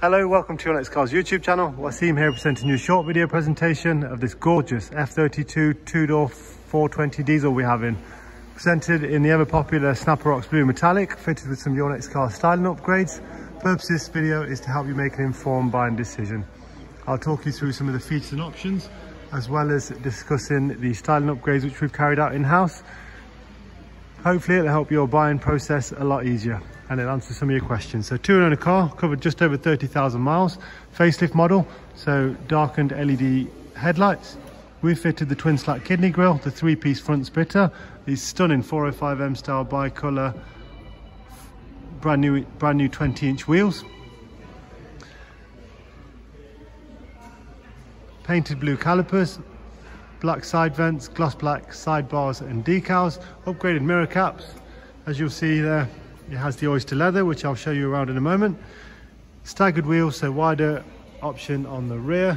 Hello, welcome to Yncm's YouTube channel. Yncm here presenting you a short video presentation of this gorgeous F32 two-door 420 diesel we have in. Presented in the ever popular Snapper Rocks Blue Metallic, fitted with some Yncm styling upgrades. The purpose of this video is to help you make an informed buying decision. I'll talk you through some of the features and options, as well as discussing the styling upgrades which we've carried out in-house. Hopefully it'll help your buying process a lot easier and it'll answer some of your questions. So two owner car, covered just over 30,000 miles, facelift model, so darkened LED headlights. We've fitted the twin slat kidney grille, the three-piece front splitter, these stunning 405M style bi-colour, brand new 20-inch wheels. Painted blue calipers, black side vents, gloss black sidebars and decals, upgraded mirror caps. As you'll see there, it has the oyster leather, which I'll show you around in a moment. Staggered wheels, so wider option on the rear.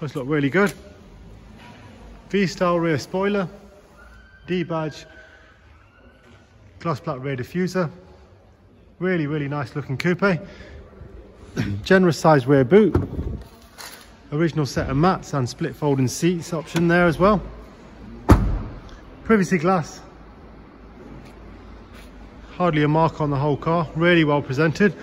Those look really good. V-style rear spoiler, D-badge, gloss black rear diffuser. Really nice looking coupe. Generous sized rear boot. Original set of mats and split folding seats option there as well. Privacy glass. Hardly a mark on the whole car, really well presented.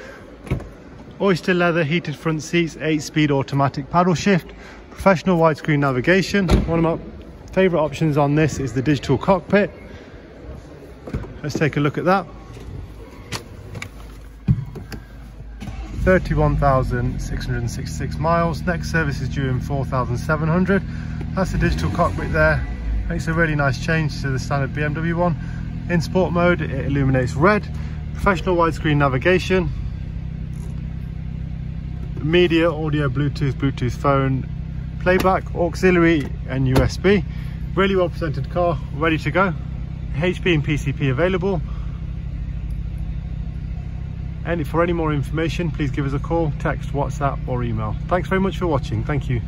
Oyster leather heated front seats, 8-speed automatic paddle shift, professional widescreen navigation. One of my favourite options on this is the digital cockpit. Let's take a look at that. 31,666 miles. Next service is due in 4,700. That's the digital cockpit there. Makes a really nice change to the standard BMW one. In sport mode, it illuminates red. Professional widescreen navigation. Media, audio, Bluetooth phone, playback, auxiliary and USB. Really well presented car, ready to go. HP and PCP available. And for any more information, please give us a call, text, WhatsApp or email. Thanks very much for watching. Thank you.